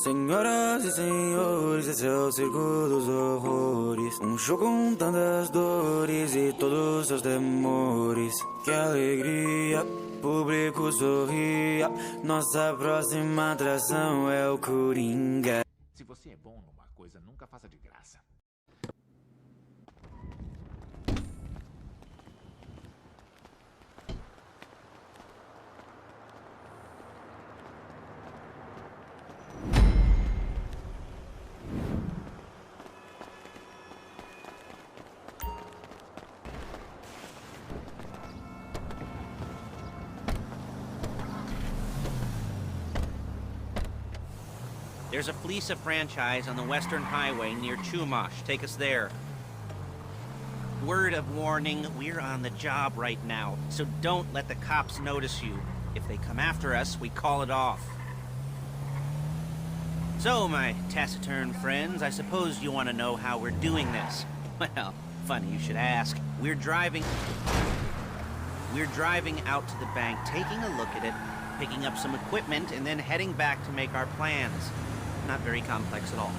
Senhoras e senhores, esse é o circo dos horrores. Show com tantas dores e todos os seus temores. Que alegria, público sorria. Nossa próxima atração é o Coringa. Se você é bom numa coisa, nunca faça de graça. There's a Flecca franchise on the Western Highway near Chumash. Take us there. Word of warning, we're on the job right now, so don't let the cops notice you. If they come after us, we call it off. So, my taciturn friends, I suppose you want to know how we're doing this. Well, funny you should ask. We're driving out to the bank, taking a look at it, picking up some equipment, and then heading back to make our plans. Not very complex at all.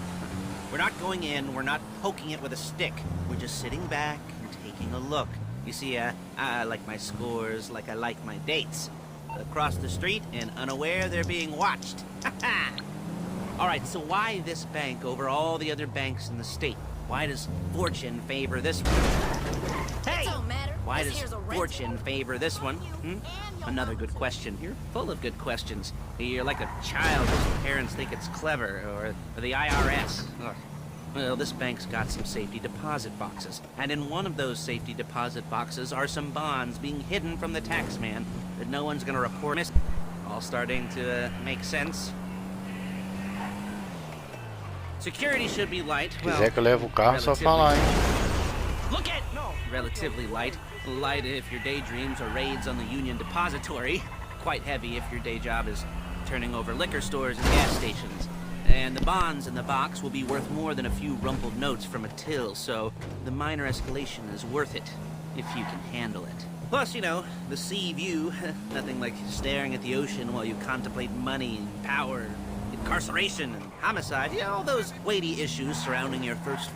We're not going in, we're not poking it with a stick. We're just sitting back and taking a look. You see, I like my scores like I like my dates. Across the street and unaware they're being watched. Alright, so why this bank over all the other banks in the state? Why does fortune favor this one? Hey! Why does fortune favor this one? Another good question. You're full of good questions. You're like a child whose parents think it's clever, or the IRS. Ugh. Well, this bank's got some safety deposit boxes, and in one of those safety deposit boxes are some bonds being hidden from the tax man that no one's gonna report missing. All starting to make sense. Security should be light. Quiser que eu levo o carro, só falar, hein? Look at relatively light. Light if your daydreams are raids on the Union Depository. Quite heavy if your day job is turning over liquor stores and gas stations. And the bonds in the box will be worth more than a few rumpled notes from a till, so the minor escalation is worth it, if you can handle it. Plus, you know, the sea view. Nothing like staring at the ocean while you contemplate money and power, incarceration and homicide. You know, all those weighty issues surrounding your first...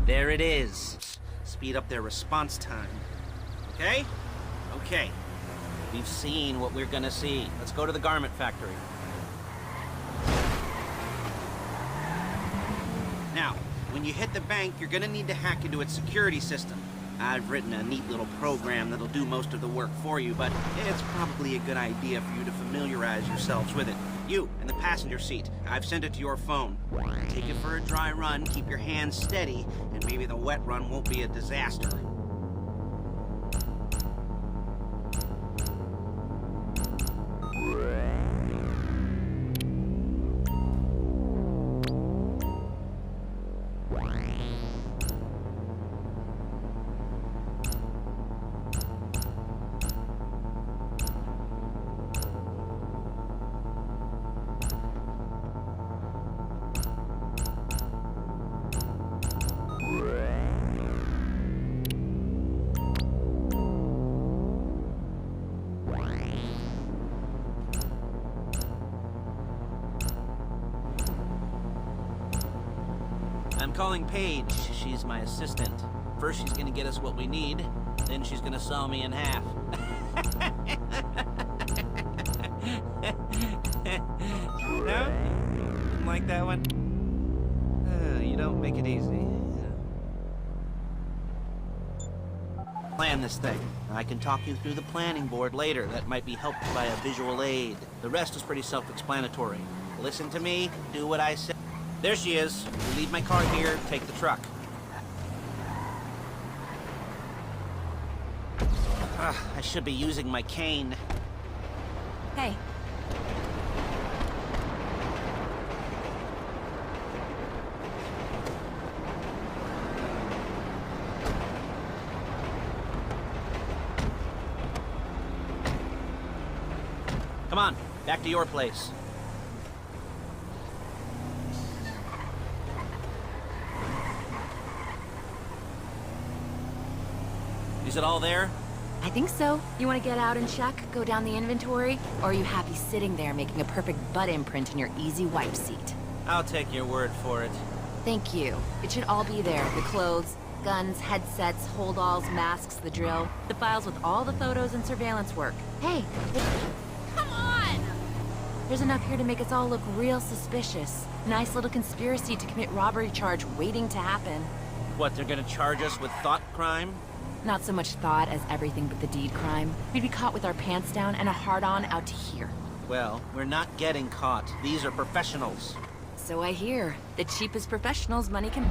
There it is. Speed up their response time. Okay? Okay. We've seen what we're gonna see. Let's go to the garment factory. Now, when you hit the bank, you're gonna need to hack into its security system. I've written a neat little program that'll do most of the work for you, but it's probably a good idea for you to familiarize yourselves with it. You, in the passenger seat, I've sent it to your phone. Take it for a dry run, keep your hands steady, and maybe the wet run won't be a disaster. I'm calling Paige. She's my assistant. First she's gonna get us what we need, then she's gonna saw me in half. No? Didn't like that one? You don't make it easy. Plan this thing. I can talk you through the planning board later. That might be helped by a visual aid. The rest is pretty self-explanatory. Listen to me, do what I say. There she is. You leave my car here, take the truck. I should be using my cane. Hey. Come on, back to your place. Is it all there? I think so. You want to get out and check, go down the inventory, or are you happy sitting there making a perfect butt imprint in your easy wipe seat? I'll take your word for it. Thank you. It should all be there. The clothes, guns, headsets, hold-alls, masks, the drill. The files with all the photos and surveillance work. Hey, come on! There's enough here to make us all look real suspicious. Nice little conspiracy to commit robbery charge waiting to happen. What, they're gonna charge us with thought crime? Not so much thought as everything but the deed crime. We'd be caught with our pants down and a hard-on out to here. Well, we're not getting caught. These are professionals. So I hear. The cheapest professionals money can...